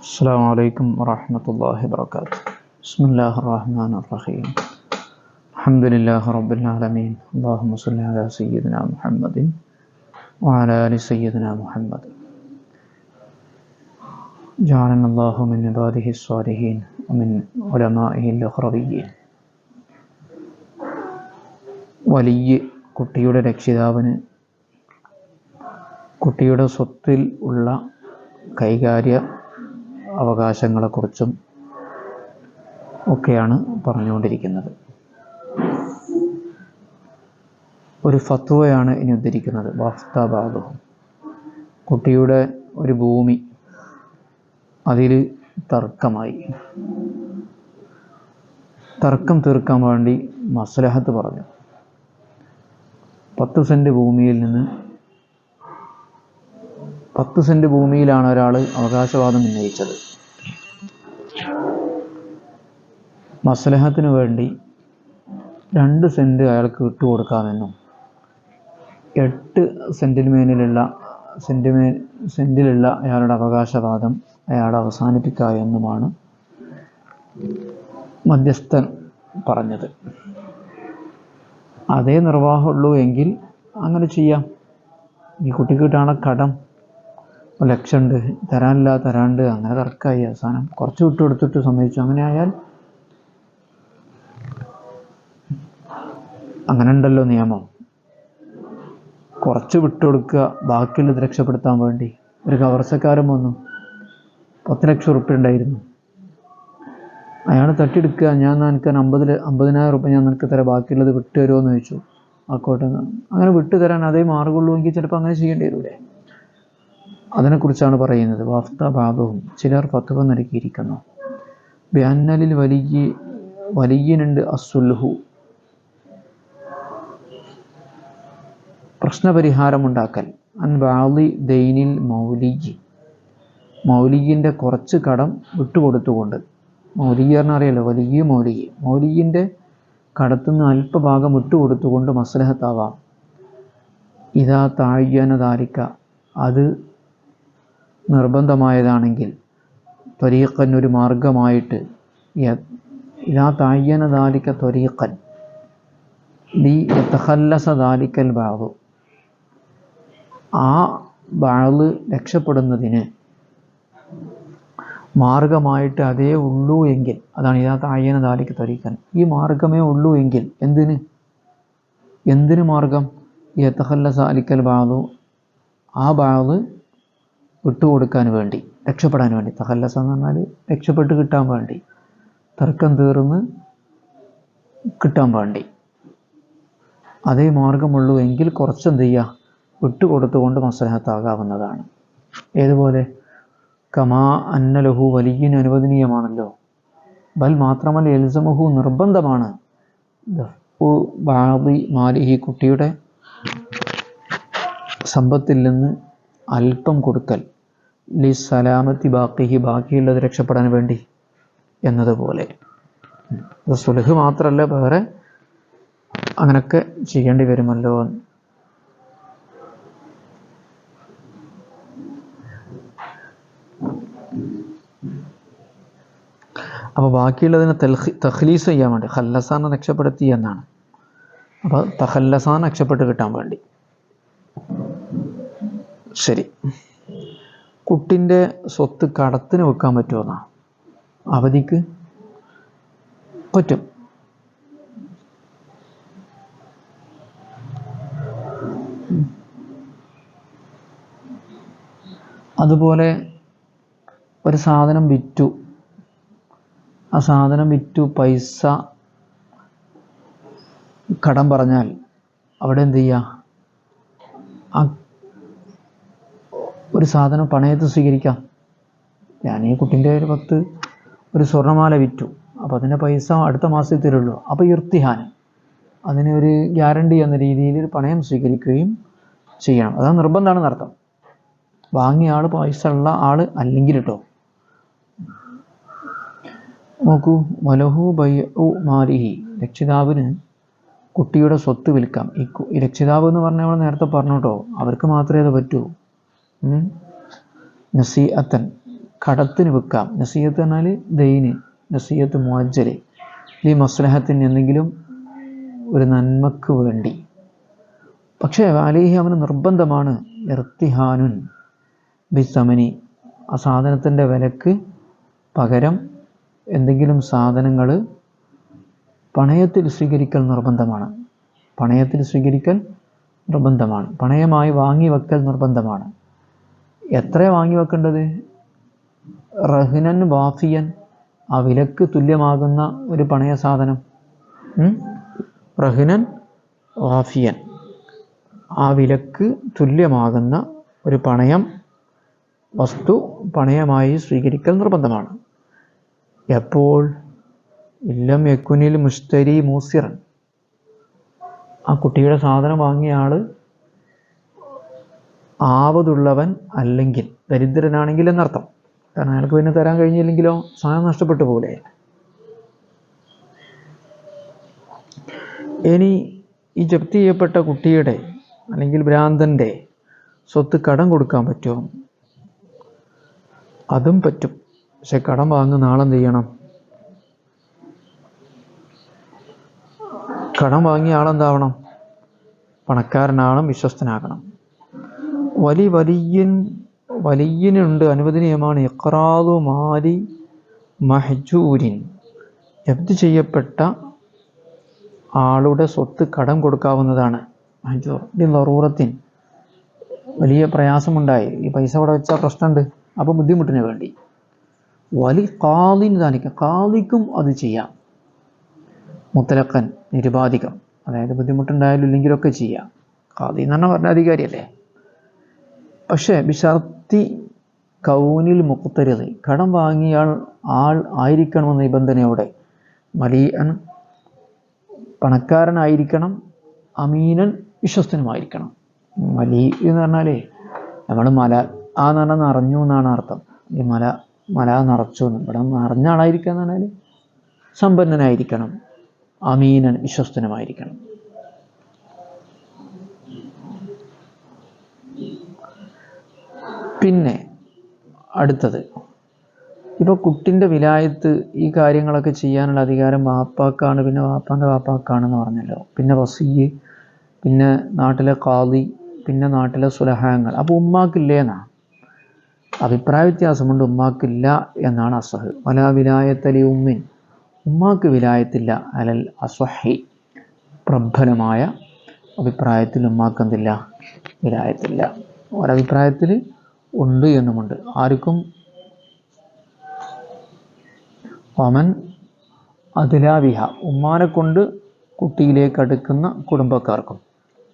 السلام عليكم ورحمة الله وبركاته. بسم الله الرحمن الرحيم. الحمد لله رب العالمين. اللهم صل على سيدنا محمد وعلى آل سيدنا محمد. جعلنا الله من عباده الصالحين ومن علمائه الأخربيين. വലിയ കുട്ടിയുടെ രക്ഷിതാവിന് കുട്ടിയുടെ സ്വത്തിൽ ഉള്ള കൈകാര്യ അവകാശങ്ങളെക്കുറിച്ചും ഒക്കെയാണ് പറഞ്ഞുകൊണ്ടിരിക്കുന്നത്. ഒരു ഫത്വയാണ് ഇനി ഉദ്ധരിക്കുന്നത്. വഫ്തബാദുഹും, കുട്ടിയുടെ ഒരു ഭൂമി, അതിൽ തർക്കമായി. തർക്കം തീർക്കാൻ വേണ്ടി മസ്ലഹത്ത് പറഞ്ഞു. 10 സെൻറ്റ് ഭൂമിയിൽ നിന്ന് 10 സെൻറ്റ് ഭൂമിയിലാണ് ഒരാൾ അവകാശവാദം ഉന്നയിച്ചത്. മസ്ലഹത്തിന് വേണ്ടി 2 സെൻറ്റ് അയാൾക്ക് വിട്ടുകൊടുക്കാമെന്നും 8 സെൻറ്റിലുള്ള അയാളുടെ അവകാശവാദം അയാൾ അവസാനിപ്പിക്കാമെന്നുമാണ് മധ്യസ്ഥൻ പറഞ്ഞത്. അതേ നിർവാഹമുള്ളൂ എങ്കിൽ അങ്ങനെ ചെയ്യാം. ഈ കുട്ടിക്ക് കിട്ടാനുള്ള കടം 1 ലക്ഷം ഉണ്ട്, തരാണ്ട് അങ്ങനെ തർക്കമായി. അവസാനം കുറച്ച് വിട്ടുകൊടുത്തിട്ട് സമ്മതിച്ചു. അങ്ങനെ ആയാൽ അങ്ങനെ ഉണ്ടല്ലോ നിയമം. കുറച്ച് വിട്ടുകൊടുക്കുക, ബാക്കിയുള്ളത് രക്ഷപ്പെടുത്താൻ വേണ്ടി. ഒരു കവർച്ചക്കാരൻ വന്നു, 10 ലക്ഷം ഉറുപ്പ്യ ഉണ്ടായിരുന്നു. അയാൾ തട്ടിയെടുക്കുക. ഞാൻ നിനക്ക് 50,000 ഉറുപ്പ്യ ഞാൻ നിനക്ക് തരാം, ബാക്കിയുള്ളത് വിട്ടു തരുമോ എന്ന് ചോദിച്ചു. ആക്കോട്ടെ. അങ്ങനെ വിട്ടു തരാൻ അതേ മാർഗമുള്ളൂ എങ്കിൽ ചിലപ്പോൾ അങ്ങനെ ചെയ്യേണ്ടി വരൂലേ. അതിനെക്കുറിച്ചാണ് പറയുന്നത്. വഫ്തബാദുഹും, ചിലർ ഫത്വ നൽകിയിരിക്കുന്നു. ബിഅന്നലിൽ വലിയനുണ്ട് അസ്സുൽഹു, പ്രശ്നപരിഹാരമുണ്ടാക്കൽ. അൻ ബാദി ദൈനിൽ മൗലിയിൻ്റെ കുറച്ച് കടം വിട്ടുകൊടുത്തുകൊണ്ട്. മൗലിക് പറഞ്ഞാൽ അറിയാലോ, വലിയ മൗലിയിൻ്റെ കടത്തുനിന്ന് അല്പഭാഗം വിട്ടുകൊടുത്തുകൊണ്ട് മസ്ലഹത്താവാം. ഇതാ താഴ്യനതാരിക്ക, അത് നിർബന്ധമായതാണെങ്കിൽ. ത്വരീഖൻ, ഒരു മാർഗമായിട്ട്. ഇതാ താഴ്യനതാരിക്ക ത്വരീഖൻ ലി യതഖല്ലസ ദാലിക്കൽ ബഅദ്, ആ ബഅദ് രക്ഷപ്പെടുന്നതിന് മാർഗമായിട്ട് അതേ ഉള്ളൂ എങ്കിൽ. അതാണ് ഇതാ താഴ്യന ദാലിക്ക ത്വരീഖൻ, ഈ മാർഗമേ ഉള്ളൂ എങ്കിൽ. എന്തിന് മാർഗം? യതഖല്ലസ ദാലിക്കൽ ബഅദ്, ആ ബഅദ് വിട്ടുകൊടുക്കാൻ വേണ്ടി, രക്ഷപ്പെടാൻ വേണ്ടി. തഖല്ലസ എന്ന് പറഞ്ഞാൽ രക്ഷപ്പെട്ട് കിട്ടാൻ വേണ്ടി, തർക്കം തീർന്ന് കിട്ടാൻ വേണ്ടി. അതേ മാർഗമുള്ളൂ എങ്കിൽ കുറച്ചെന്ത് ചെയ്യുക, വിട്ടുകൊടുത്തുകൊണ്ട് മസ്ലഹത്താകാവുന്നതാണ്. ഏതുപോലെ? കമാ അന്നലഹു, വലിയന് അനുവദനീയമാണല്ലോ. ബൽ മാത്രമല്ല എൽസമഹു, നിർബന്ധമാണ്. ബാദി മാലിഹി, കുട്ടിയുടെ സമ്പത്തിൽ നിന്ന് അല്പം കൊടുക്കൽ. ലി സലാമത്തി ബാക്കിഹി, ബാക്കിയുള്ളത് രക്ഷപ്പെടാൻ വേണ്ടി എന്നതുപോലെ. സുലഹ് മാത്രമല്ല, വേറെ അങ്ങനൊക്കെ ചെയ്യേണ്ടി വരുമല്ലോ. അപ്പോൾ ബാക്കിയുള്ളതിനെ തഖ്ലീസ് ചെയ്യാൻ വേണ്ടി, ഖല്ലസാനെ രക്ഷപ്പെടുത്തി എന്നാണ്. അപ്പോൾ തഖല്ലസാൻ രക്ഷപ്പെട്ട് കിട്ടാൻ വേണ്ടി. ശരി, കുട്ടിൻ്റെ സ്വത്ത് കടത്തിന് വെക്കാൻ പറ്റുമെന്നാ? അവധിക്ക് പറ്റും. അതുപോലെ ഒരു സാധനം വിറ്റു, ആ സാധനം വിറ്റു പൈസ കടം പറഞ്ഞാൽ അവിടെ എന്ത് ചെയ്യുക? ആ ഒരു സാധനം പണയത്ത് സ്വീകരിക്കാം. ഞാൻ ഈ കുട്ടിൻ്റെ ഒരു സ്വർണ്ണമാല വിറ്റു, അപ്പോൾ അതിൻ്റെ പൈസ അടുത്ത മാസത്തിൽ തരുള്ളൂ. അപ്പോൾ ഇർത്തിഹാൻ, അതിനൊരു ഗ്യാരണ്ടി എന്ന രീതിയിൽ ഒരു പണയം സ്വീകരിക്കുകയും ചെയ്യണം. അതാണ് നിർബന്ധമാണെന്ന് അർത്ഥം. വാങ്ങിയ ആൾ, പൈസ ഉള്ള ആൾ അല്ലെങ്കിൽ കേട്ടോ. നോക്കൂ, വലഹു ബൈഉ മാലിഹി, രക്ഷിതാവിന് കുട്ടിയുടെ സ്വത്ത് വിൽക്കാം. ഈ രക്ഷിതാവ് എന്ന് പറഞ്ഞാൽ നമ്മൾ നേരത്തെ പറഞ്ഞു കേട്ടോ, അവർക്ക് മാത്രമേ അത് പറ്റൂ. നസീഅത്തൻ, കടത്തിന് വെക്കാം. നസീഹത്ത് പറഞ്ഞാൽ ദൈന്, നസീഹത്ത് മുഅജ്ജല്, ഈ മസ്ലഹത്തിന് എന്തെങ്കിലും ഒരു നന്മക്ക് വേണ്ടി. പക്ഷേ അലൈഹി അവന് നിർബന്ധമാണ് ഇർത്തിഹാനുൻ ബിസമനി, ആ സാധനത്തിൻ്റെ വിലക്ക് പകരം എന്തെങ്കിലും സാധനങ്ങൾ പണയത്തിൽ സ്വീകരിക്കൽ നിർബന്ധമാണ്. പണയത്തിൽ സ്വീകരിക്കൽ നിർബന്ധമാണ്. പണയമായി വാങ്ങി വെക്കൽ നിർബന്ധമാണ്. എത്ര വാങ്ങി വെക്കേണ്ടത്? റഹ്നൻ വാഫിയൻ, ആ വിലക്ക് തുല്യമാകുന്ന ഒരു പണയ സാധനം. റഹ്നൻ വാഫിയൻ, ആ വിലക്ക് തുല്യമാകുന്ന ഒരു പണയം, വസ്തു പണയമായി സ്വീകരിക്കൽ നിർബന്ധമാണ്. എപ്പോൾ? ഇല്ലം യക്കുനിൽ മുസ്തരി മൂസിറൻ, ആ കുട്ടിയുടെ സാധനം വാങ്ങിയ ആൾ ആവതുള്ളവൻ അല്ലെങ്കിൽ ദരിദ്രനാണെങ്കിൽ എന്നർത്ഥം. കാരണം അയാൾക്ക് പിന്നെ തരാൻ കഴിഞ്ഞില്ലെങ്കിലോ സാധനം നഷ്ടപ്പെട്ടു പോലെ. ഇനി ഈ ജപ്തി ചെയ്യപ്പെട്ട കുട്ടിയുടെ അല്ലെങ്കിൽ ഭ്രാന്തൻ്റെ സ്വത്ത് കടം കൊടുക്കാൻ പറ്റുമോ? അതും പറ്റും. പക്ഷെ കടം വാങ്ങുന്ന ആളെന്ത് ചെയ്യണം? കടം വാങ്ങിയ ആളെന്താവണം? പണക്കാരനാകണം, വിശ്വസ്തനാകണം. വലിയനുണ്ട്, അനുവദനീയമാണ് ഇഖ്റാദു മാലി മഹ്ജൂരിൻ, ജപ്തി ചെയ്യപ്പെട്ട ആളുടെ സ്വത്ത് കടം കൊടുക്കാവുന്നതാണ്. മഹ്ജൂർ ലറൂറത്തിൻ, വലിയ പ്രയാസമുണ്ടായി, ഈ പൈസ അവിടെ വെച്ചാൽ പ്രശ്നമുണ്ട്, അപ്പോൾ ബുദ്ധിമുട്ടിന് വേണ്ടി. വലി ഖാദിൻ ദാലിക, ഖാദിക്കും അത് ചെയ്യാം. മുത്തലഖൻ, നിരുപാധികം, അതായത് ബുദ്ധിമുട്ടുണ്ടായാലും ഇല്ലെങ്കിലൊക്കെ ചെയ്യാം. ഖാദി എന്ന് പറഞ്ഞാൽ ഭരണാധികാരിയല്ലേ. പക്ഷേ ബിശർത്തി കൗനിൽ മുഖ്തരിത്, കടം വാങ്ങിയ ആൾ ആയിരിക്കണമെന്ന നിബന്ധനയോടെ. മലീഅൻ, പണക്കാരനായിരിക്കണം, അമീനൻ, വിശ്വസ്തനുമായിരിക്കണം. മലീ എന്ന് പറഞ്ഞാലേ നമ്മൾ മല ആ എന്ന് പറഞ്ഞാൽ നിറഞ്ഞു എന്നാണ് അർത്ഥം. ഈ മല നിറച്ചു എന്ന്, ഇവിടെ നിറഞ്ഞ ആളായിരിക്കുക എന്ന് പറഞ്ഞാൽ സമ്പന്നനായിരിക്കണം, അമീനൻ, വിശ്വസ്തനുമായിരിക്കണം. പിന്നെ അടുത്തത്, ഇപ്പോൾ കുട്ടിൻ്റെ വിലായത്ത് ഈ കാര്യങ്ങളൊക്കെ ചെയ്യാനുള്ള അധികാരം വാപ്പാക്കാണ്, പിന്നെ വാപ്പാൻ്റെ വാപ്പാക്കാണെന്ന് പറഞ്ഞല്ലോ. പിന്നെ വസിയ്യ്, പിന്നെ നാട്ടിലെ ഖാദി, പിന്നെ നാട്ടിലെ സുലഹാങ്ങൾ. അപ്പോൾ ഉമ്മാക്കില്ലേ എന്നാണ് അഭിപ്രായ വ്യത്യാസമുണ്ട്. ഉമ്മാക്കില്ല എന്നാണ് അസഹ്. വലാ വിലായത്തലി ഉമ്മിൻ, ഉമ്മാക്ക് വിലായത്തില്ല. അലൽ അസ്വഹി, പ്രബലമായ അഭിപ്രായത്തിൽ ഉമ്മാക്ക് എന്തില്ല? വിലായത്തില്ല. ഒരഭിപ്രായത്തിൽ ഉണ്ട് എന്നുമുണ്ട്. ആർക്കും? ഒമൻ അതിലാവിഹ, ഉമ്മാനെ കൊണ്ട് കുട്ടിയിലേക്ക് അടുക്കുന്ന കുടുംബക്കാർക്കും.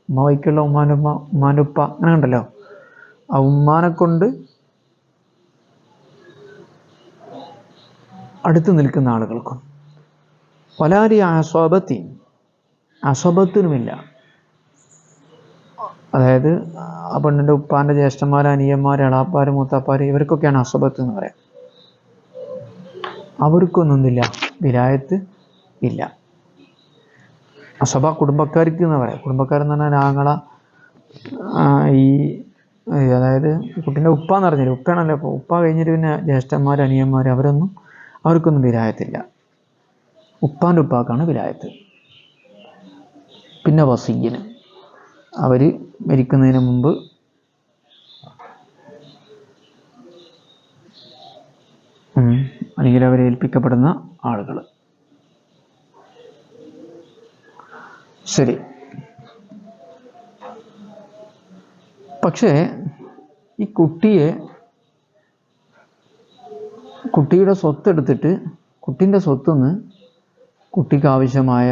ഉമ്മ വൈക്കുള്ള ഉമ്മാൻ്റെ ഉപ്പ അങ്ങനെ ഉണ്ടല്ലോ, ആ ഉമ്മാനെ കൊണ്ട് അടുത്ത് നിൽക്കുന്ന ആളുകൾക്കും. വലാരി അസ്വബത്തി, അസ്വബത്തിനുമില്ല. അതായത് ആ പെണ്ണിൻ്റെ ഉപ്പാൻ്റെ ജ്യേഷ്ഠന്മാർ, അനിയന്മാർ, എളാപ്പാർ, മൂത്താപ്പാർ, ഇവർക്കൊക്കെയാണ് അസ്വബത്ത് എന്ന് പറയാം. അവർക്കൊന്നും എന്തില്ല? വിലായത്ത് ഇല്ല. അസബ കുടുംബക്കാർക്ക് എന്ന് പറയാം. കുടുംബക്കാരെന്ന് പറഞ്ഞാൽ ആങ്ങള, ഈ അതായത് കുട്ടീൻ്റെ ഉപ്പ എന്ന് പറഞ്ഞില്ല, ഉപ്പയാണല്ലോ. അപ്പോൾ ഉപ്പ കഴിഞ്ഞിട്ട് പിന്നെ ജ്യേഷ്ഠന്മാർ, അനിയന്മാർ, അവർക്കൊന്നും വിലായത്തില്ല. ഉപ്പാൻ്റെ ഉപ്പാക്കാണ് വിലായത്ത്. പിന്നെ വസിയ്യിന്, അവർ മരിക്കുന്നതിന് മുമ്പ് അല്ലെങ്കിൽ അവരെ ഏൽപ്പിക്കപ്പെടുന്ന ആളുകൾ. ശരി. പക്ഷേ ഈ കുട്ടിയുടെ സ്വത്തെടുത്തിട്ട് കുട്ടീൻ്റെ സ്വത്തുനിന്ന് കുട്ടിക്ക് ആവശ്യമായ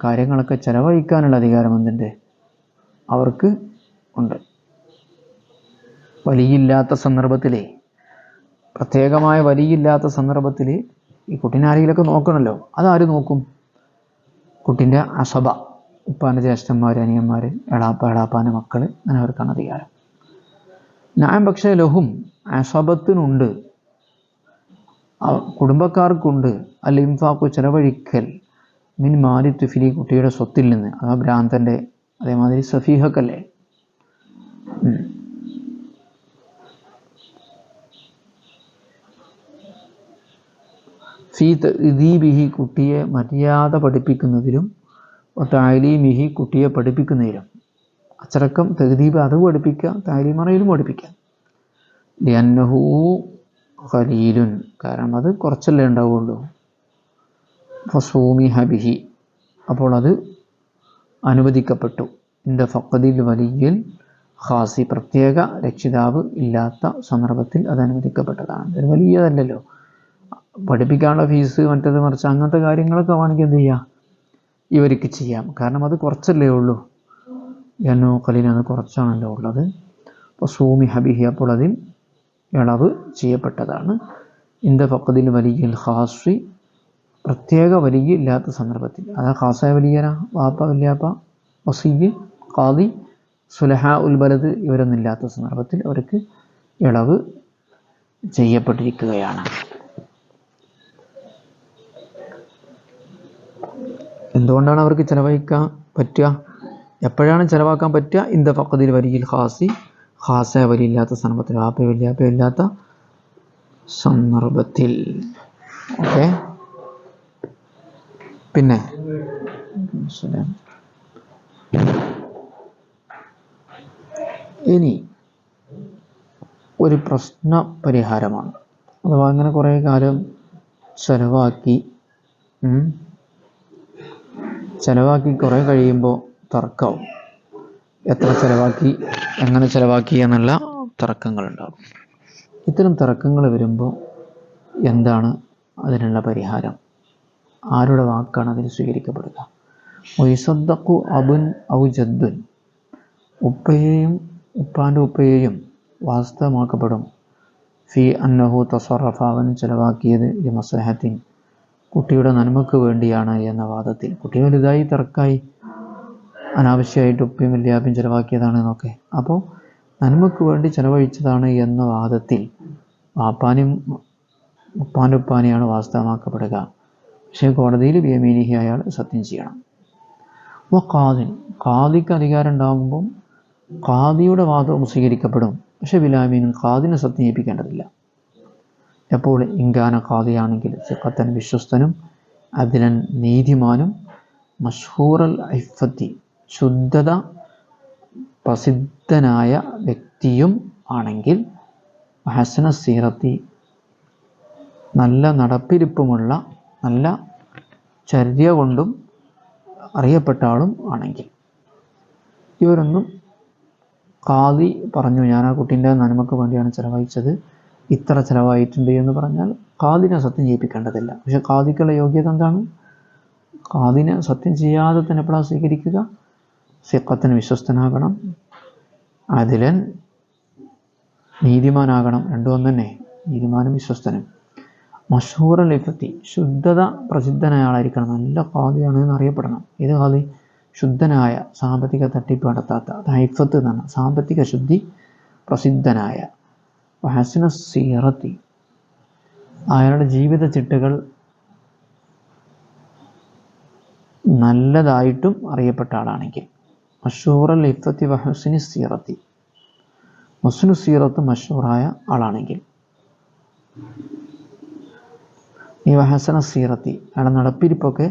കാര്യങ്ങളൊക്കെ ചെലവഴിക്കാനുള്ള അധികാരം എന്തിൻ്റെ? അവർക്ക് ഉണ്ട്. വലിയില്ലാത്ത സന്ദർഭത്തിലേ, പ്രത്യേകമായ വലിയില്ലാത്ത സന്ദർഭത്തിൽ ഈ കുട്ടീനെ ആരെങ്കിലുമൊക്കെ നോക്കണമല്ലോ. അതാര് നോക്കും? കുട്ടീൻ്റെ അസബ, ഉപ്പാൻ്റെ ജ്യേഷ്ഠന്മാർ, അനിയന്മാർ, എളാപ്പാൻ്റെ മക്കൾ, അങ്ങനെ അവർക്കാണ് അധികാരം. ഞാൻ പക്ഷേ ലഹും, അസബത്തിനുണ്ട്, കുടുംബക്കാർക്കുണ്ട്, അൽ ഇൻഫാഖു, ചെലവഴിക്കൽ, മിൻ മാലി തുഫിലി, കുട്ടിയുടെ സ്വത്തിൽ നിന്ന്, ആ ഭ്രാന്തൻ്റെ. അതേമാതിരി സഫീഹക്കല്ലേ, ഫീ തഅദീബിഹി കുട്ടിയെ മര്യാദ പഠിപ്പിക്കുന്നതിലും തഅലീമിഹി കുട്ടിയെ പഠിപ്പിക്കുന്നതിലും. അച്ചടക്കം തഅദീബ് അത് പഠിപ്പിക്കുക, തഅലീം അറിയലും പഠിപ്പിക്കുക. ലിഅന്നഹു ഖലീലുൻ കാരണം അത് കുറച്ചല്ലേ ഉണ്ടാവുള്ളൂ. ഫസൂമിഹ ബിഹി അപ്പോൾ അത് അനുവദിക്കപ്പെട്ടു. ഇന്ദ ഫഖദിൽ വലിയിൽ ഖാസി പ്രത്യേക രക്ഷിതാവ് ഇല്ലാത്ത സന്ദർഭത്തിൽ അത് അനുവദിക്കപ്പെട്ടതാണ്. ഒരു വലിയതല്ലല്ലോ, പഠിപ്പിക്കാനുള്ള ഫീസ് മറ്റത് മറിച്ച് അങ്ങനത്തെ കാര്യങ്ങളൊക്കെ വേണമെങ്കിൽ എന്ത് ചെയ്യാം, ഇവർക്ക് ചെയ്യാം. കാരണം അത് കുറച്ചല്ലേ ഉള്ളൂ. എന്നോ ഖലീൽ കുറച്ചാണല്ലോ ഉള്ളത്. അപ്പോൾ സൂമി ഹബിഹി അപ്പോൾ അതിൽ ഇളവ് ചെയ്യപ്പെട്ടതാണ്. ഇന്ദ ഫഖദിൽ വലിയിൽ ഖാസി പ്രത്യേക വലിയ ഇല്ലാത്ത സന്ദർഭത്തിൽ. അതാ ഖാസായ വലിയന വാപ്പ വല്യാപ്പ വസീയ് ഖാദി സുലഹ ഉൽ ബലദ് ഇവരൊന്നും ഇല്ലാത്ത സന്ദർഭത്തിൽ അവർക്ക് ഇളവ് ചെയ്യപ്പെട്ടിരിക്കുകയാണ്. എന്തുകൊണ്ടാണ് അവർക്ക് ചിലവഴിക്കാൻ പറ്റുക? എപ്പോഴാണ് ചിലവാക്കാൻ പറ്റുക? ഇന്ദ ഫഖദിൽ വലിയിൽ ഖാസി ഖാസായ വലിയ ഇല്ലാത്ത സന്ദർഭത്തിൽ, വാപ്പ വല്യാപ്പ ഇല്ലാത്ത സന്ദർഭത്തിൽ. ഓക്കെ, പിന്നെ ഇനി ഒരു പ്രശ്ന പരിഹാരമാണ്. അഥവാ അങ്ങനെ കുറേ കാലം ചിലവാക്കി കുറേ കഴിയുമ്പോൾ തർക്കവും, എത്ര ചിലവാക്കി എങ്ങനെ ചിലവാക്കി എന്നുള്ള തർക്കങ്ങളുണ്ടാകും. ഇത്തരം തർക്കങ്ങൾ വരുമ്പോൾ എന്താണ് അതിനുള്ള പരിഹാരം? ആരുടെ വാക്കാണ് അതിന് സ്വീകരിക്കപ്പെടുക? വയസദ്ദഖു അബുൻ ഔ ജദ്ദുൻ ഉപ്പയെയും ഉപ്പാൻ്റെ ഉപ്പയെയും വാസ്തവമാക്കപ്പെടും. ഫി അന്നഹു തസറഫ അവൻ ചിലവാക്കിയത് ലിമസ്ലഹത്തിൻ കുട്ടിയുടെ നന്മക്ക് വേണ്ടിയാണ് എന്ന വാദത്തിൽ. കുട്ടി വലുതായി തർക്കായി അനാവശ്യമായിട്ട് ഉപ്പയും വല്യാപ്പയും ചിലവാക്കിയതാണ് എന്നൊക്കെ. അപ്പോൾ നന്മക്ക് വേണ്ടി ചിലവഴിച്ചതാണ് എന്ന വാദത്തിൽ ഉപ്പാൻ്റെ ഉപ്പാനെയാണ് വാസ്തവമാക്കപ്പെടുക. പക്ഷേ കോടതിയിൽ ബിയമീനിഹി അയാൾ സത്യം ചെയ്യണം. അപ്പോൾ ഖാദിക്ക് അധികാരം ഉണ്ടാകുമ്പം ഖാദിയുടെ വാദവും സ്വീകരിക്കപ്പെടും. പക്ഷെ ബിലാമീനും ഖാദിനെ സത്യം ചെയ്യിപ്പിക്കേണ്ടതില്ല. എപ്പോൾ ഇൻകാന ഖാദിയാണെങ്കിൽ സിഖത്തൻ വിശ്വസ്തനും അദ്ലൻ നീതിമാനും മഷ്ഹൂറൽ ഇഫ്ഫത്തി ശുദ്ധത പ്രസിദ്ധനായ വ്യക്തിയും ആണെങ്കിൽ ഹസന സീറത്തി നല്ല നടപ്പിരിപ്പുമുള്ള നല്ല ചര്യ കൊണ്ടും അറിയപ്പെട്ട ആളും ആണെങ്കിൽ. ഇവരൊന്നും ഖാദി പറഞ്ഞു ഞാൻ ആ കുട്ടീൻ്റെ നന്മക്ക് വേണ്ടിയാണ് ചിലവഴിച്ചത്, ഇത്ര ചിലവായിട്ടുണ്ട് എന്ന് പറഞ്ഞാൽ ഖാദിനെ സത്യം ചെയ്യിപ്പിക്കേണ്ടതില്ല. പക്ഷെ ഖാദിക്കുള്ള യോഗ്യത എന്താണ്? ഖാദിനെ സത്യം ചെയ്യാതെ തന്നെ എപ്പോഴാണ് സ്വീകരിക്കുക? സിഖത്തിന് വിശ്വസ്തനാകണം, അദിലൻ നീതിമാനാകണം. രണ്ടും ഒന്ന് തന്നെ, നീതിമാനും വിശ്വസ്തനും. മഷ്ഹൂറൽ ഇഫത്തി ശുദ്ധത പ്രസിദ്ധനായ ആളായിരിക്കണം. നല്ല ഖാദിയാണ് എന്ന് അറിയപ്പെടണം. ഏത് ഖാദി? ശുദ്ധനായ, സാമ്പത്തിക തട്ടിപ്പ് നടത്താത്ത. ഹൈഫത്ത് എന്നാണ് സാമ്പത്തിക ശുദ്ധി പ്രസിദ്ധനായ. ഹസന സീറത്തി അയാളുടെ ജീവിത ചിട്ടകൾ നല്ലതായിട്ടും അറിയപ്പെട്ട ആളാണെങ്കിൽ. മഷൂറൽ ഇഫത്തി വഹസിനി സീറത്തി ഹുസ്നു സീറത്ത് മഷൂറായ ആളാണെങ്കിൽ. ഈ വഹസന സീറത്തി അയാളുടെ നടപ്പിരിപ്പൊക്കെ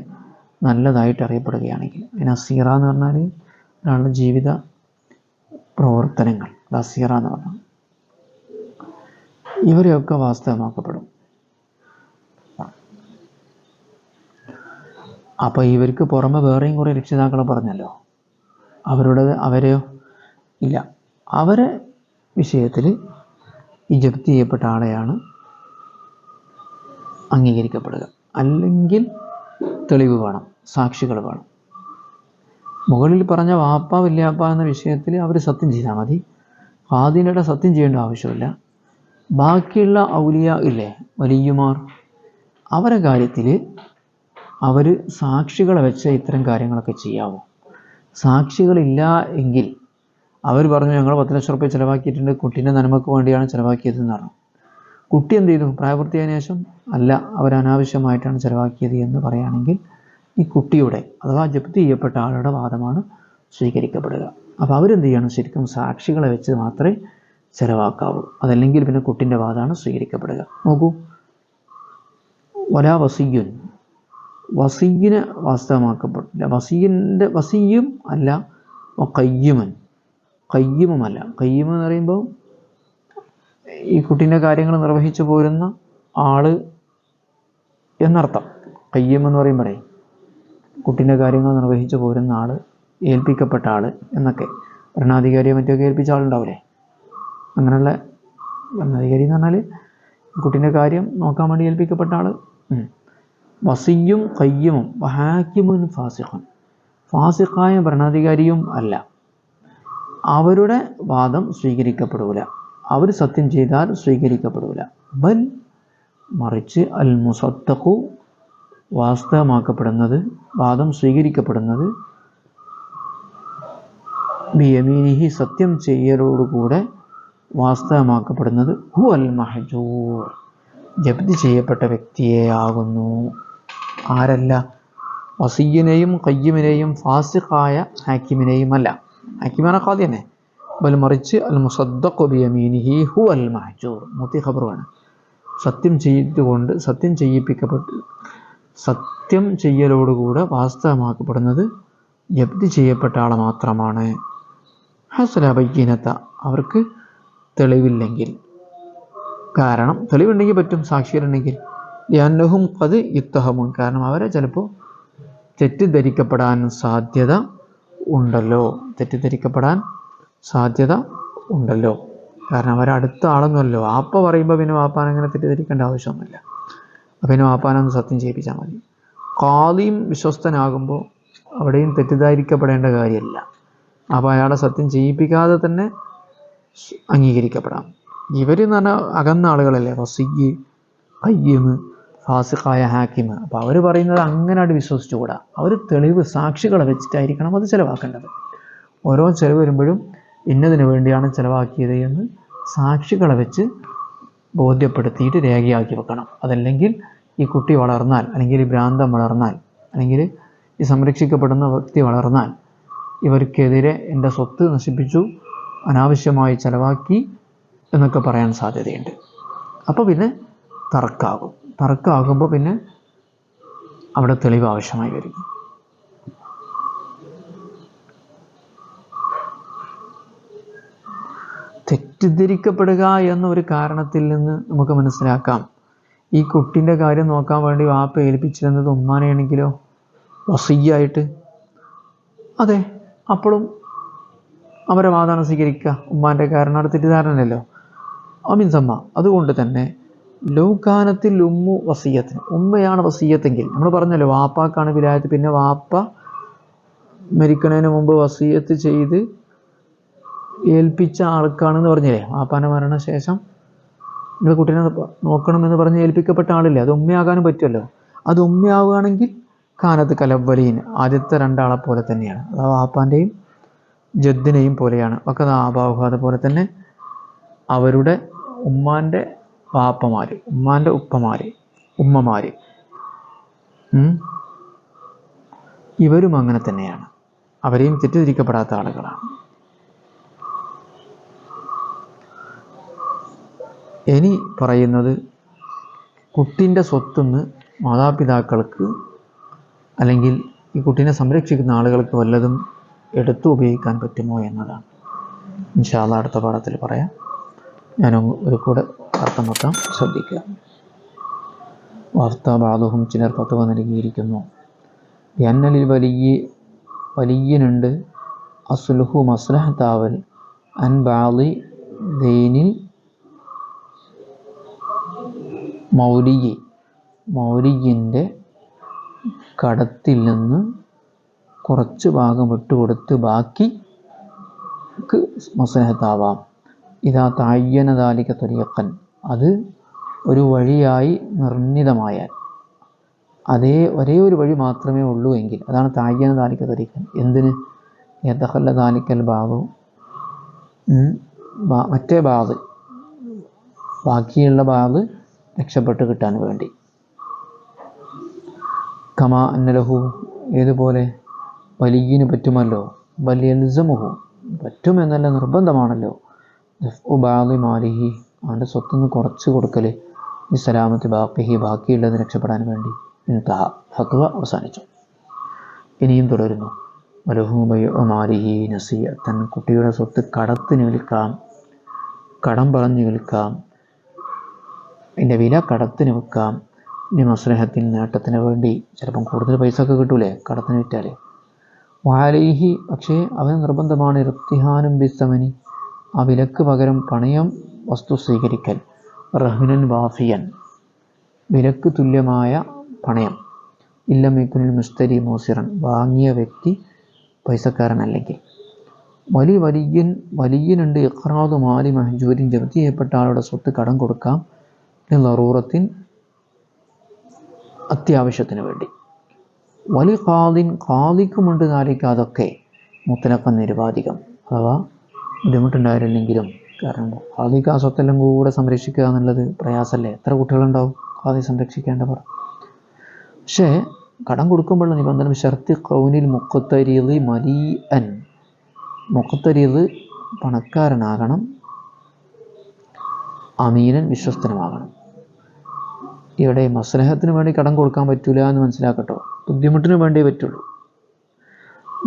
നല്ലതായിട്ട് അറിയപ്പെടുകയാണെങ്കിൽ. അതിന് അസീറ എന്ന് പറഞ്ഞാൽ ഒരാളുടെ ജീവിത പ്രവർത്തനങ്ങൾ, അത് അസീറ എന്ന് പറഞ്ഞാൽ ഇവരെയൊക്കെ വാസ്തവമാക്കപ്പെടും. അപ്പോൾ ഇവർക്ക് പുറമെ വേറെയും കുറേ രക്ഷിതാക്കളെ പറഞ്ഞല്ലോ, അവരെയോ ഇല്ല. അവരെ വിഷയത്തിൽ ഈ ജപ്തി ചെയ്യപ്പെട്ട ആളെയാണ് അംഗീകരിക്കപ്പെടുക. അല്ലെങ്കിൽ തെളിവ് വേണം, സാക്ഷികൾ വേണം. മുകളിൽ പറഞ്ഞ വാപ്പ വല്യാപ്പ എന്ന വിഷയത്തിൽ അവർ സത്യം ചെയ്താൽ മതി. ഖാദിയുടെ സത്യം ചെയ്യേണ്ട ആവശ്യമില്ല. ബാക്കിയുള്ള ഔലിയ ഇല്ലേ, വലിയമാർ, അവരെ കാര്യത്തിൽ അവർ സാക്ഷികളെ വെച്ച് ഇത്തരം കാര്യങ്ങളൊക്കെ ചെയ്യാവൂ. സാക്ഷികളില്ല എങ്കിൽ അവർ പറഞ്ഞു ഞങ്ങൾ 10 ലക്ഷം റുപ്യ ചിലവാക്കിയിട്ടുണ്ട്, കുട്ടീൻ്റെ നന്മക്ക് വേണ്ടിയാണ് ചിലവാക്കിയതെന്ന് പറഞ്ഞു. കുട്ടി എന്ത് ചെയ്തു? പ്രായപൂർത്തിയായതിനു ശേഷം അല്ല, അവർ അനാവശ്യമായിട്ടാണ് ചിലവാക്കിയത് എന്ന് പറയുകയാണെങ്കിൽ ഈ കുട്ടിയുടെ അഥവാ ജപ്തി ചെയ്യപ്പെട്ട ആളുടെ വാദമാണ് സ്വീകരിക്കപ്പെടുക. അപ്പോൾ അവരെന്ത് ചെയ്യണം? ശരിക്കും സാക്ഷികളെ വെച്ച് മാത്രമേ ചിലവാക്കാവൂ. അതല്ലെങ്കിൽ പിന്നെ കുട്ടീൻ്റെ വാദമാണ് സ്വീകരിക്കപ്പെടുക. നോക്കൂ, വലാ വസിയ്യുൻ, വസിയിനെ വാസ്തവമാക്കപ്പെട്ടില്ല. വസിയും അല്ല, കയ്യിമൻ, കയ്യിമുമല്ല. കയ്യിമ് എന്ന് പറയുമ്പോൾ ഈ കുട്ടീൻ്റെ കാര്യങ്ങൾ നിർവഹിച്ചു പോരുന്ന ആള് എന്നർത്ഥം. കയ്യിം എന്ന് പറയുമ്പോഴേ കുട്ടീൻ്റെ കാര്യങ്ങൾ നിർവഹിച്ചു പോരുന്ന ആള്, ഏൽപ്പിക്കപ്പെട്ട ആള് എന്നൊക്കെ. ഭരണാധികാരിയോ മറ്റൊക്കെ ഏൽപ്പിച്ച ആളുണ്ടാവില്ലേ, അങ്ങനെയുള്ള ഭരണാധികാരി എന്ന് പറഞ്ഞാൽ കുട്ടീൻ്റെ കാര്യം നോക്കാൻ വേണ്ടി ഏൽപ്പിക്കപ്പെട്ട ആള്. വസിയും കയ്യിമും ഹാക്കിമുൻ ഫാസിഖുൻ, ഫാസിഖായ ഭരണാധികാരിയും അല്ല. അവരുടെ വാദം സ്വീകരിക്കപ്പെടൂല, അവർ സത്യം ചെയ്താൽ സ്വീകരിക്കപ്പെടൂല. ബൽ മറിച്ച് അൽ മുസദ്ദഖു വാസ്തവമാക്കപ്പെടുന്നത്, വാദം സ്വീകരിക്കപ്പെടുന്നത്, ബിയമീനിഹി സത്യം ചെയ്യലോടുകൂടെ വാസ്തവമാക്കപ്പെടുന്നത് ഹു അൽ മഹജൂർ ജപ്തി ചെയ്യപ്പെട്ട വ്യക്തിയെ ആകുന്നു. ആരല്ല? വസിയിനെയും കയ്യിമിനെയും ഫാസിഖായ ഹാക്കിമിനെയും അല്ല. ഹാക്കിമാന ഖാദി തന്നെ. ബൽ മറിച്ച് അൽ മുസദ്ദഖു ബിയമീനിഹി ഹു അൽ മഹജൂർ, മുത്തി ഖബറുമാണ്. സത്യം ചെയ്തുകൊണ്ട് സത്യം ചെയ്യിപ്പിക്കപ്പെട്ട് സത്യം ചെയ്യലോടുകൂടെ വാസ്തവമാക്കപ്പെടുന്നത് ജപ്തി ചെയ്യപ്പെട്ട ആൾ മാത്രമാണ്. ഹസ്ല ബയ്യിനത, അവർക്ക് തെളിവില്ലെങ്കിൽ. കാരണം തെളിവുണ്ടെങ്കിൽ പറ്റും, സാക്ഷികളുണ്ടെങ്കിൽ. ലിഅന്നഹും ഖദ് യുത്തഹമുൻ, കാരണം അവരെ ചിലപ്പോൾ തെറ്റിദ്ധരിക്കപ്പെടാൻ സാധ്യത ഉണ്ടല്ലോ, തെറ്റിദ്ധരിക്കപ്പെടാൻ സാധ്യത ഉണ്ടല്ലോ. കാരണം അവരടുത്ത ആളൊന്നുമല്ലോ. വാപ്പ പറയുമ്പോൾ പിന്നെ വാപ്പാനങ്ങനെ തെറ്റിദ്ധരിക്കേണ്ട ആവശ്യമൊന്നുമില്ല. അപ്പം പിന്നെ വാപ്പാനൊന്ന് സത്യം ചെയ്യിപ്പിച്ചാൽ മതി. ഖാദിയും വിശ്വസ്തനാകുമ്പോൾ അവിടെയും തെറ്റിദ്ധരിക്കപ്പെടേണ്ട കാര്യമില്ല. അപ്പോൾ അയാളെ സത്യം ചെയ്യിപ്പിക്കാതെ തന്നെ അംഗീകരിക്കപ്പെടാം. ഇവർ എന്ന് പറഞ്ഞാൽ അകന്ന ആളുകളല്ലേ, വസിയ്യ്, കയ്യിമ്, ഫാസിഖായ ഹാക്കിമ്. അപ്പോൾ അവർ പറയുന്നത് അങ്ങനെയായിട്ട് വിശ്വസിച്ചുകൂടാ. അവർ തെളിവ് സാക്ഷികളെ വെച്ചിട്ടായിരിക്കണം അത് ചിലവാക്കേണ്ടത്. ഓരോ ചിലവ് വരുമ്പോഴും ഇന്നതിന് വേണ്ടിയാണ് ചിലവാക്കിയത് എന്ന് സാക്ഷികളെ വെച്ച് ബോധ്യപ്പെടുത്തിയിട്ട് രേഖയാക്കി വെക്കണം. അതല്ലെങ്കിൽ ഈ കുട്ടി വളർന്നാൽ, അല്ലെങ്കിൽ ഈ ഭ്രാന്തം വളർന്നാൽ, അല്ലെങ്കിൽ ഈ സംരക്ഷിക്കപ്പെടുന്ന വ്യക്തി വളർന്നാൽ ഇവർക്കെതിരെ എൻ്റെ സ്വത്ത് നശിപ്പിച്ചു, അനാവശ്യമായി ചിലവാക്കി എന്നൊക്കെ പറയാൻ സാധ്യതയുണ്ട്. അപ്പോൾ പിന്നെ തർക്കമാകുമ്പോൾ പിന്നെ അവിടെ തെളിവ് ആവശ്യമായി വരും. തെറ്റിദ്ധരിക്കപ്പെടുക എന്നൊരു കാരണത്തിൽ നിന്ന് നമുക്ക് മനസ്സിലാക്കാം, ഈ കുട്ടീൻ്റെ കാര്യം നോക്കാൻ വേണ്ടി വാപ്പ ഏൽപ്പിച്ചിരുന്നത് ഉമ്മാനെയാണെങ്കിലോ വസിയ്യായിട്ട്, അതെ, അപ്പോഴും അവരെ വാദമാണ് സ്വീകരിക്കുക. ഉമ്മാൻ്റെ കാരണം അവിടെ തെറ്റിദ്ധാരണയല്ലോ. അമിൻസമ്മ, അതുകൊണ്ട് തന്നെ ലൗകാനത്തിൽ ഉമ്മു വസിയ്യത്തിന്, ഉമ്മയാണ് വസിയ്യത്തെങ്കിൽ, നമ്മൾ പറഞ്ഞല്ലോ വാപ്പാക്കാണ് വിലായത്ത്, പിന്നെ വാപ്പ മരിക്കണതിന് മുമ്പ് വസിയ്യത്ത് ചെയ്ത് ഏൽപ്പിച്ച ആൾക്കാണെന്ന് പറഞ്ഞില്ലേ. വാപ്പാൻ്റെ മരണശേഷം നിങ്ങൾ കുട്ടീനെ നോക്കണമെന്ന് പറഞ്ഞ് ഏൽപ്പിക്കപ്പെട്ട ആളില്ലേ, അത് ഉമ്മയാകാനും പറ്റുമല്ലോ. അത് ഉമ്മയാവുകയാണെങ്കിൽ കാനത്ത് കലവ്വലീൻ, ആദ്യത്തെ രണ്ടാളെ പോലെ തന്നെയാണ്. അത് വാപ്പാൻ്റെയും ജദ്ദിനെയും പോലെയാണ്. ഒക്കെ ആബാഹു, അതുപോലെ തന്നെ അവരുടെ ഉമ്മാൻ്റെ വാപ്പമാർ, ഉമ്മാൻ്റെ ഉമ്മമാർ, ഇവരും അങ്ങനെ തന്നെയാണ്. അവരെയും തെറ്റിദ്ധരിക്കപ്പെടാത്ത ആളുകളാണ്. ഇനി പറയുന്നത്, കുട്ടീൻ്റെ സ്വത്തുനിന്ന് മാതാപിതാക്കൾക്ക് അല്ലെങ്കിൽ ഈ കുട്ടീനെ സംരക്ഷിക്കുന്ന ആളുകൾക്ക് വല്ലതും എടുത്തു ഉപയോഗിക്കാൻ പറ്റുമോ എന്നതാണ്. ഇൻഷാ അല്ലാഹ് അടുത്ത പാഠത്തിൽ പറയാം. ഞാൻ ഒരു കൂടെ അർത്ഥം വെക്കാം, ശ്രദ്ധിക്കുക. വാർത്ത ബാദുഹും, ചിലർ ഫത്വ നൽകിയിരിക്കുന്നു. എന്നലിൽ വലിയനുണ്ട് അസ്ലുഹു മസ്ലഹത്താവൽ അൻ ബാദി ദൈനിൽ മൗലിയിൻ്റെ കടത്തിൽ നിന്ന് കുറച്ച് ഭാഗം വിട്ടുകൊടുത്ത് ബാക്കിക്ക് മസ്ലഹത്താവാം. ഇതാ തഅയ്യന ദാലിക ത്വരീഖൻ, അത് ഒരു വഴിയായി നിർണിതമായാൽ, ഒരേ ഒരു വഴി മാത്രമേ ഉള്ളൂ എങ്കിൽ, അതാണ് തഅയ്യന ദാലിക ത്വരീഖൻ. എന്തിന്? യതഖല്ല ദാലിക്കൽ ബാദു, മറ്റേ ബാദ്, ബാക്കിയുള്ള ബാദ് രക്ഷപ്പെട്ട് കിട്ടാൻ വേണ്ടി. കമാ അന്നലഹു, ഏതുപോലെ വലിയന് പറ്റുമല്ലോ, ബല്യൽസമുഹു, പറ്റുമെന്നല്ല നിർബന്ധമാണല്ലോ, ദഫ്ഉ ബാദി മാലിഹി, അവൻ്റെ സ്വത്തുനിന്ന് കുറച്ച് കൊടുക്കൽ, ഈ സലാമത്ത് ബാക്കിഹി ബാക്കിയുള്ളത് രക്ഷപ്പെടാൻ വേണ്ടി ഇൻതഹ ഫത്വ അവസാനിച്ചു. ഇനിയും തുടരുന്നു. വലഹുബൈമാലിഹി നസിയത്തൻ, കുട്ടിയുടെ സ്വത്ത് കടത്തിന് വിൽക്കാം, കടം പറഞ്ഞ് വിൽക്കാം, അതിൻ്റെ വില കടത്തിന് വെക്കാം. ഇനി മസ്ലഹത്തിന് നേട്ടത്തിന് വേണ്ടി ചിലപ്പം കൂടുതൽ പൈസ ഒക്കെ കിട്ടൂലേ കടത്തിന് വിറ്റാൽ. വാലിഹി, പക്ഷേ അവന് നിർബന്ധമാണ് ഇർത്തിഹാനും ബിസ്സമനി, ആ വിലക്ക് പകരം പണയം വസ്തു സ്വീകരിക്കൽ. റഹ്നൻ വാഫിയൻ, വിലക്ക് തുല്യമായ പണയം. ഇല്ലമിക്കുനിൽ മുസ്തരി മൂസിറൻ, വാങ്ങിയ വ്യക്തി പൈസക്കാരനല്ലെങ്കിൽ. വലിയനുണ്ട് ഇഖ്റാദു മാലി മഹ്ജൂരിൻ, ജപ്തി ചെയ്യപ്പെട്ട ആളുടെ സ്വത്ത് കടം കൊടുക്കാം. ലറൂറത്തിൻ, അത്യാവശ്യത്തിന് വേണ്ടി. ഖാദിക്കുമുണ്ട് നാലിക്ക് അതൊക്കെ മുത്തലഖൻ നിരുപാധികം, അഥവാ ബുദ്ധിമുട്ടുണ്ടായിരുന്നെങ്കിലും. കാരണം ഖാദിക്ക് ആ സ്വത്തെല്ലാം കൂടെ സംരക്ഷിക്കുക എന്നുള്ളത് പ്രയാസമല്ലേ, എത്ര കുട്ടികളുണ്ടാവും ഖാദി സംരക്ഷിക്കേണ്ടവർ. പക്ഷേ കടം കൊടുക്കുമ്പോഴുള്ള നിബന്ധന ഷർത്തി ഖൗനിൽ മുഖത്തരീദ് മലീഅൻ, മുഖത്തരീദ് പണക്കാരനാകണം, അമീനൻ വിശ്വസ്തനുമാകണം. ഇവിടെ മസ്ലഹത്തിന് വേണ്ടി കടം കൊടുക്കാൻ പറ്റില്ല എന്ന് മനസ്സിലാക്കട്ടോ, ബുദ്ധിമുട്ടിന് വേണ്ടിയേ പറ്റുള്ളൂ.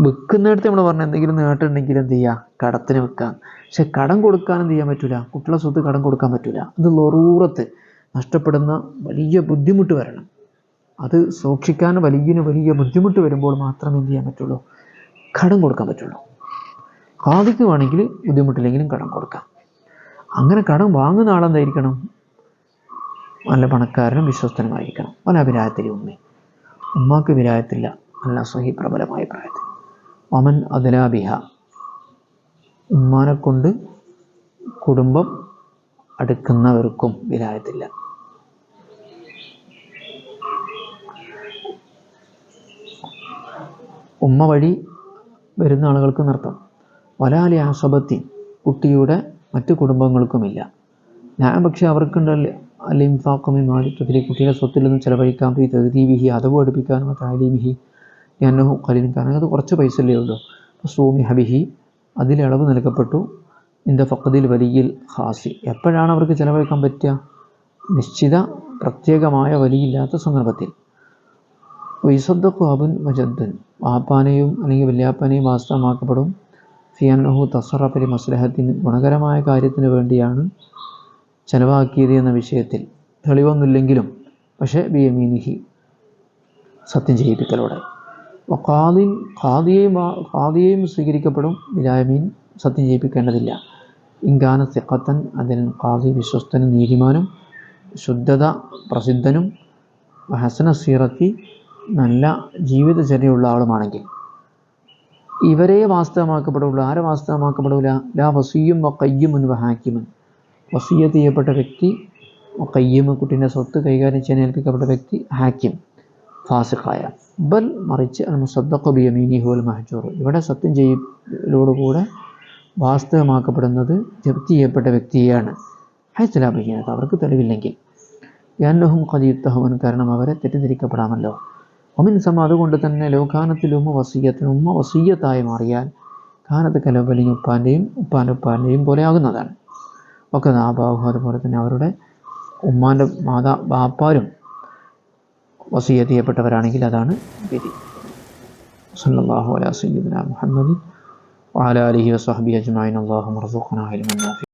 വിൽക്കുന്നിടത്ത് നമ്മൾ പറഞ്ഞ എന്തെങ്കിലും നേട്ടമുണ്ടെങ്കിൽ എന്ത് ചെയ്യുക, കടത്തിന് വെക്കാം. പക്ഷെ കടം കൊടുക്കാൻ എന്ത് ചെയ്യാൻ പറ്റില്ല, കുട്ടികളെ സ്വത്ത് കടം കൊടുക്കാൻ പറ്റില്ല. അത് ലറൂറത്ത്, നഷ്ടപ്പെടുന്ന വലിയ ബുദ്ധിമുട്ട് വരണം, അത് സൂക്ഷിക്കാൻ വലിയ ബുദ്ധിമുട്ട് വരുമ്പോൾ മാത്രമേ എന്ത് ചെയ്യാൻ പറ്റുള്ളൂ, കടം കൊടുക്കാൻ പറ്റുള്ളൂ. ഖാദിക്ക് വേണമെങ്കിൽ ബുദ്ധിമുട്ടില്ലെങ്കിലും കടം കൊടുക്കാം. അങ്ങനെ കടം വാങ്ങുന്ന ആളെന്തായിരിക്കണം, നല്ല പണക്കാരനും വിശ്വസ്തനുമായിരിക്കണം. പല വിരായത്തിലും ഉമ്മാക്ക് വിരായത്തില്ല, നല്ല സ്വഹി പ്രബലമായ പ്രായത്തിൽ. ഒമൻ അദലാബിഹ, ഉമ്മാനെ കൊണ്ട് കുടുംബം അടുക്കുന്നവർക്കും വിരായത്തില്ല. ഉമ്മ വഴി വരുന്ന ആളുകൾക്ക് നൃത്തം. വലാലി ആസബത്തി, കുട്ടിയുടെ മറ്റു കുടുംബങ്ങൾക്കുമില്ല. ഞാൻ പക്ഷേ അവർക്കുണ്ടല്ലേ അലിംഫാഖമി മാലിക്കത്തിലെ കുട്ടിയുടെ സ്വത്തിൽ നിന്നും ചിലവഴിക്കാൻ പോയി തഹദീബിഹി, അതവ് പഠിപ്പിക്കാനും താലീമിഹി ഞാനോ കലീം, കാരണം അത് കുറച്ച് പൈസയല്ലേ ഉള്ളൂ. സൂമി ഹബിഹി, അതിലളവ് നൽകപ്പെട്ടു. ഇന്ത ഫഖദിൽ വലിയിൽ ഖാസി, എപ്പോഴാണ് അവർക്ക് ചിലവഴിക്കാൻ പറ്റുക, നിശ്ചിത പ്രത്യേകമായ വലിയില്ലാത്ത സന്ദർഭത്തിൽ. വൈസദ്ദഖു അബുൻ വജദ്ദൻ, വാപ്പാനെയും അല്ലെങ്കിൽ വല്യാപ്പാനെയും വാസ്തവമാക്കപ്പെടും. ഫിയന്നഹു തസറഫലി മസ്ലഹത്തിന്, ഗുണകരമായ കാര്യത്തിന് വേണ്ടിയാണ് ചെലവാക്കിയത് എന്ന വിഷയത്തിൽ തെളിവൊന്നുമില്ലെങ്കിലും, പക്ഷേ ബിയമീനിഹി, സത്യം ചെയ്യിപ്പിക്കലോടെ. ഖാദിയെയും സ്വീകരിക്കപ്പെടും, ബിലായമീൻ, സത്യം ചെയ്യിപ്പിക്കേണ്ടതില്ല. ഇൻകാന സിഖത്തൻ, അതിന് ഖാദി വിശ്വസ്തനും നീതിമാനും ശുദ്ധത പ്രസിദ്ധനും ഹസന സീറത്തി, നല്ല ജീവിതചര്യയുള്ള ആളുമാണെങ്കിൽ. ഇവരെ വാസ്തവമാക്കപ്പെടുള്ളൂ. ആരെ വാസ്തവമാക്കപ്പെടില്ല, ലാ വസിയും വഖയ്യിമുൻ വഹാക്കിമുൻ, വസിയ്യത്ത് ചെയ്യപ്പെട്ട വ്യക്തി, വഖയ്യിമ് കുട്ടീൻ്റെ സ്വത്ത് കൈകാര്യം ചെയ്യാൻ ഏൽപ്പിക്കപ്പെട്ട വ്യക്തി, ഹാക്കിം ഫാസിഖായ. ബൽ മറിച്ച് അൽ മുസദ്ദഖു ബിയമീനിഹി വൽ മഹ്ജൂർ, ഇവിടെ സത്യം ചെയ്യലോടുകൂടെ വാസ്തവമാക്കപ്പെടുന്നത് ജപ്തി ചെയ്യപ്പെട്ട വ്യക്തിയെയാണ്. ഹൈസ്ലാ ബയ്യനത്ത്, അവർക്ക് തെളിവില്ലെങ്കിൽ. യന്നഹും ഖദ് യുത്തഹമുൻ, കാരണം അവരെ തെറ്റിദ്ധരിക്കപ്പെടാമല്ലോ. ഒമിൻ സമ, അതുകൊണ്ട് തന്നെ ലൗകാനത്തിലും ഉമ്മ വസിയ്യത്തായി മാറിയാൽ കാനത്ത് കലബലി, ഉപ്പാൻ്റെയും ഉപ്പാൻ്റെയും പോലെ ആകുന്നതാണ്. ഒക്കെ ആബാഹു, അതുപോലെ തന്നെ അവരുടെ ഉമ്മാൻ്റെ ബാപ്പാരും വസിയ്യത്ത് ചെയ്യപ്പെട്ടവരാണെങ്കിൽ അതാണ് വിധി. സല്ലല്ലാഹു അലാ സയ്യിദിനാ മുഹമ്മദിൻ വഅലാ ആലിഹി വസഹ്ബിഹി അജ്മഈൻ. അല്ലാഹുമ്മ റസുഖ്നാ ഇൽമൻ നാഫിഅൻ.